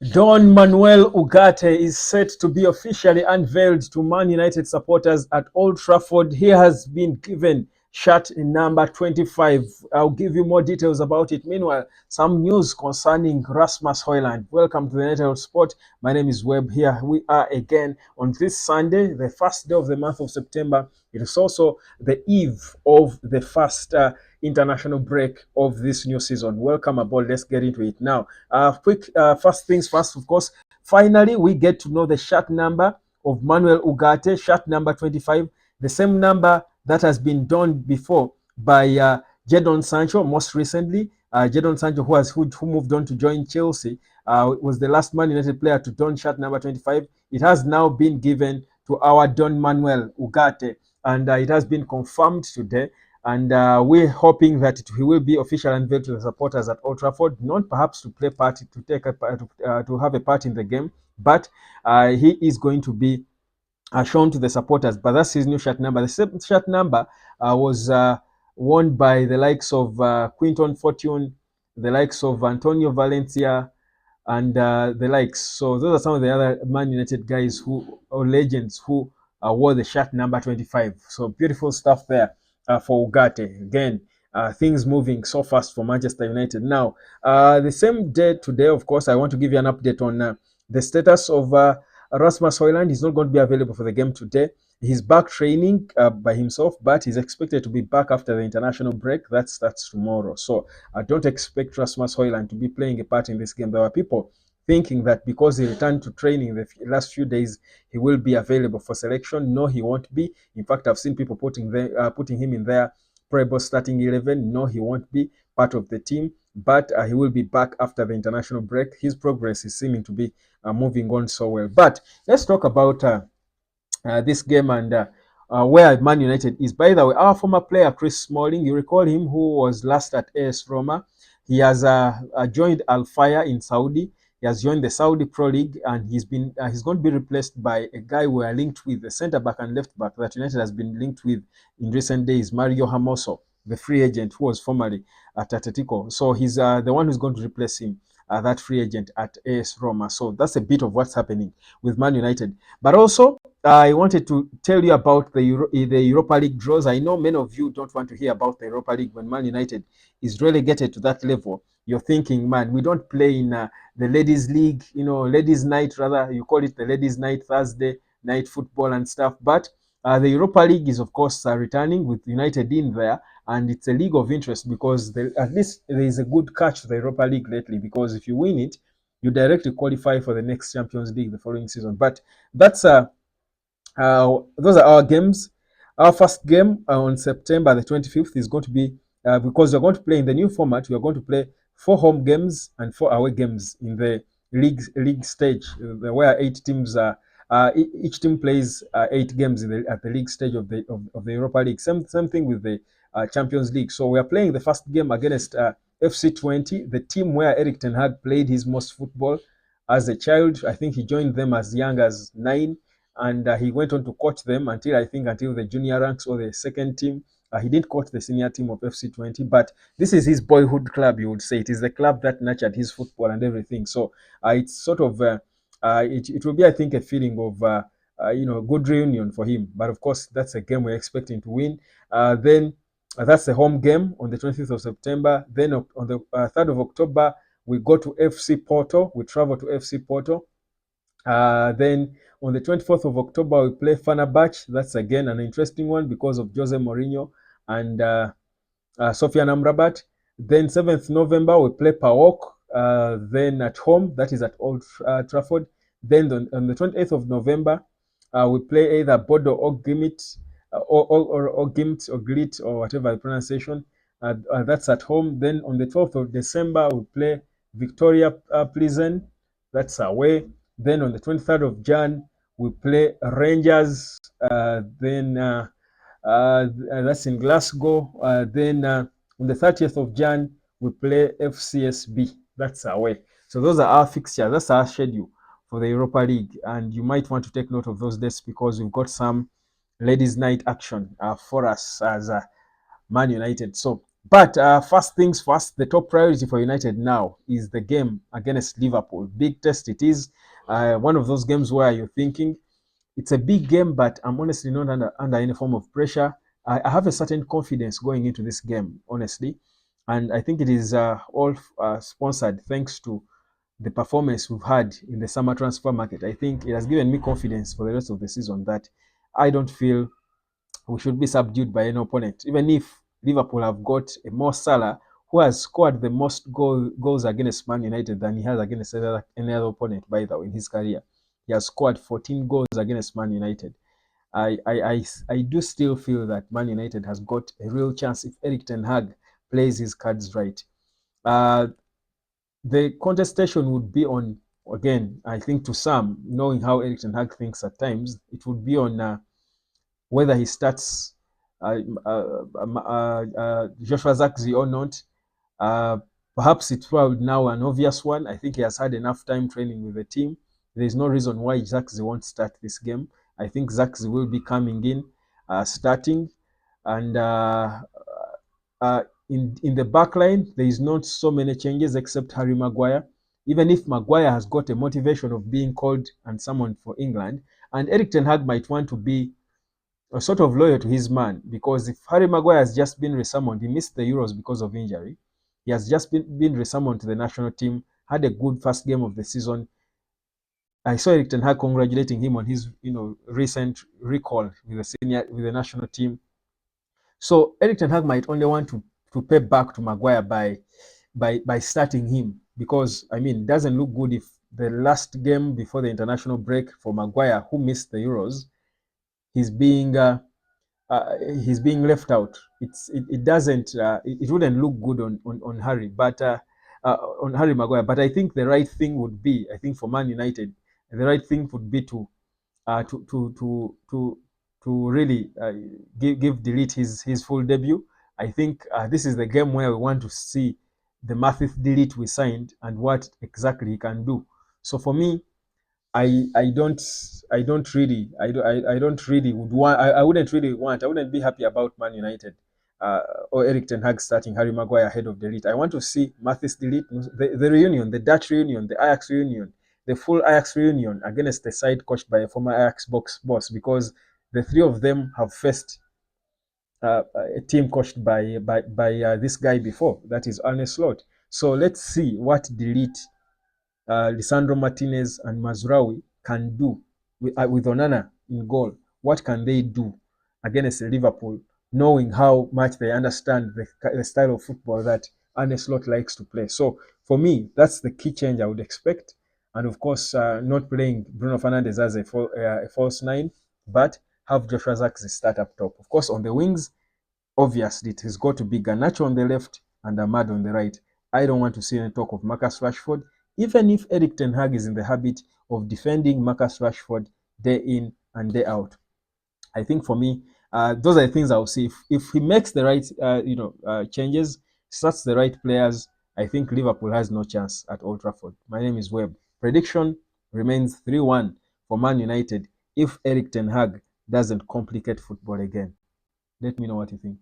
Don Manuel Ugarte is set to be officially unveiled to Man United supporters at Old Trafford. He has been given shirt number 25. I'll give you more details about it. Meanwhile, some news concerning Rasmus Hojlund. Welcome to the United Sport. My name is Webb. Here we are again on this Sunday, the first day of the month of September. It is also the eve of the first international break of this new season. Welcome aboard. Let's get into it now. First things first, of course. Finally, we get to know the shirt number of Manuel Ugarte, shirt number 25, the same number that has been done before by Jadon Sancho most recently. Jadon Sancho, who moved on to join Chelsea, was the last Man United player to don shirt number 25. It has now been given to our Don Manuel Ugarte, and it has been confirmed today. And we're hoping that he will be officially unveiled to the supporters at Old Trafford, not perhaps to play part, to take a part, to have a part in the game, but he is going to be shown to the supporters. But that's his new shirt number. The same shirt number was worn by the likes of Quinton Fortune, the likes of Antonio Valencia, and the likes. So those are some of the other Man United guys or legends who wore the shirt number 25. So beautiful stuff there for Ugarte. Again, things moving so fast for Manchester United. Now, the same day today, of course, I want to give you an update on the status of Rasmus Hojlund. He's not going to be available for the game today. He's back training by himself, but he's expected to be back after the international break. That's tomorrow. So I don't expect Rasmus Hojlund to be playing a part in this game. There were people thinking that because he returned to training the last few days, he will be available for selection. No, he won't be. In fact, I've seen people putting him in their probable starting 11. No, he won't be part of the team, but he will be back after the international break. His progress is seeming to be moving on so well. But let's talk about this game and where Man United is. By the way, our former player Chris Smalling, you recall him, who was last at AS Roma. He has joined Al Fayha in Saudi. He has joined the Saudi Pro League, and he's going to be replaced by a guy we are linked with, the centre back and left back that United has been linked with in recent days, Mario Hermoso, the free agent who was formerly at Atletico. So he's the one who's going to replace him, that free agent at AS Roma. So that's a bit of what's happening with Man United. But also, I wanted to tell you about the Europa League draws. I know many of you don't want to hear about the Europa League when Man United is relegated to that level. You're thinking, man, we don't play in the Ladies League, Ladies Night, rather, you call it the Ladies Night, Thursday night football and stuff. But the Europa League is, of course, returning with United in there, and it's a league of interest because at least there is a good catch to the Europa League lately, because if you win it, you directly qualify for the next Champions League the following season. But that's those are our games. Our first game on September the 25th is going to be, because we're going to play in the new format, we are going to play 4 home games and 4 away games in the league stage, where 8 teams each team plays 8 games at the league stage of the Europa League. Same thing with the Champions League. So we are playing the first game against FC20, the team where Eric Ten Hag played his most football as a child. I think he joined them as young as 9, and he went on to coach them until the junior ranks or the second team. He didn't coach the senior team of FC20, but this is his boyhood club, you would say. It is the club that nurtured his football and everything. So it's sort of, it will be, I think, a feeling of, good reunion for him. But of course, that's a game we're expecting to win. Then that's the home game on the 20th of September. Then on the 3rd of October, we go to FC Porto. We travel to FC Porto. Then on the 24th of October, we play Fenerbahce. That's again an interesting one because of Jose Mourinho and Sofiane Amrabat. Then 7th November, we play PAOK. Then at home, that is at Old Trafford. Then on the 28th of November, we play either Bodo or Gimit, or Gimt or Glit, or whatever pronunciation. That's at home. Then on the 12th of December, we play Victoria Pleasant. That's away. Then on the 23rd of Jan, we play Rangers. That's in Glasgow. Then on the 30th of Jan, we play FCSB. That's away. So those are our fixtures. That's our schedule for the Europa League. And you might want to take note of those dates because we've got some ladies' night action for us as Man United. So But first things first, the top priority for United now is the game against Liverpool. Big test it is. One of those games where you're thinking it's a big game, but I'm honestly not under any form of pressure. I have a certain confidence going into this game, honestly. And I think it is all sponsored thanks to the performance we've had in the summer transfer market. I think it has given me confidence for the rest of the season that I don't feel we should be subdued by any opponent. Even if Liverpool have got a Mo Salah who has scored the most goals against Man United than he has against any other opponent, by the way, in his career. He has scored 14 goals against Man United. I do still feel that Man United has got a real chance if Eric Ten Hag plays his cards right. Uh, the contestation would be on, again, I think to some, knowing how Eric Ten Hag thinks at times, it would be on whether he starts Joshua Zirkzee or not. Uh, Perhaps it's probably now an obvious one. I think he has had enough time training with the team. There is no reason why Zirkzee won't start this game. I think Zirkzee will be coming in, starting, and in the back line, there is not so many changes except Harry Maguire. Even if Maguire has got a motivation of being called and summoned for England, and Eric Ten Hag might want to be sort of loyal to his man, because if Harry Maguire has just been resummoned, he missed the Euros because of injury. He has just been resummoned to the national team, had a good first game of the season. I saw Eric Ten Hag congratulating him on his recent recall with the national team. So Eric Ten Hag might only want to pay back to Maguire by starting him, because I mean it doesn't look good if the last game before the international break for Maguire, who missed the Euros, he's being uh, he's being left out. It doesn't it wouldn't look good on Harry, but on Harry Maguire. But I think the right thing would be, I think for Man United, the right thing would be to uh, to to to to to really give Delete his full debut. I think this is the game where we want to see the Mathis Delete we signed and what exactly he can do. So for me, I don't really would want I wouldn't really want I wouldn't be happy about Man United or Eric Ten Hag starting Harry Maguire ahead of Delete. I want to see Mathis Delete, the reunion, the Dutch reunion, the Ajax reunion, the full Ajax reunion against the side coached by a former Ajax boss, because the three of them have faced a team coached by this guy before, that is Arne Slot. So let's see what Delete, Lisandro Martinez and Mazraoui can do with Onana in goal. What can they do against Liverpool, knowing how much they understand the style of football that Arne Slot likes to play? So for me, that's the key change I would expect. And of course, not playing Bruno Fernandes as a false nine, but have Joshua Zirkzee start up top. Of course, on the wings, obviously, it has got to be Garnacho on the left and Ahmad on the right. I don't want to see any talk of Marcus Rashford, even if Eric Ten Hag is in the habit of defending Marcus Rashford day in and day out. I think for me, those are the things I'll see. If he makes the right, changes, starts the right players, I think Liverpool has no chance at Old Trafford. My name is Webb. Prediction remains 3-1 for Man United if Eric Ten Hag doesn't complicate football again. Let me know what you think.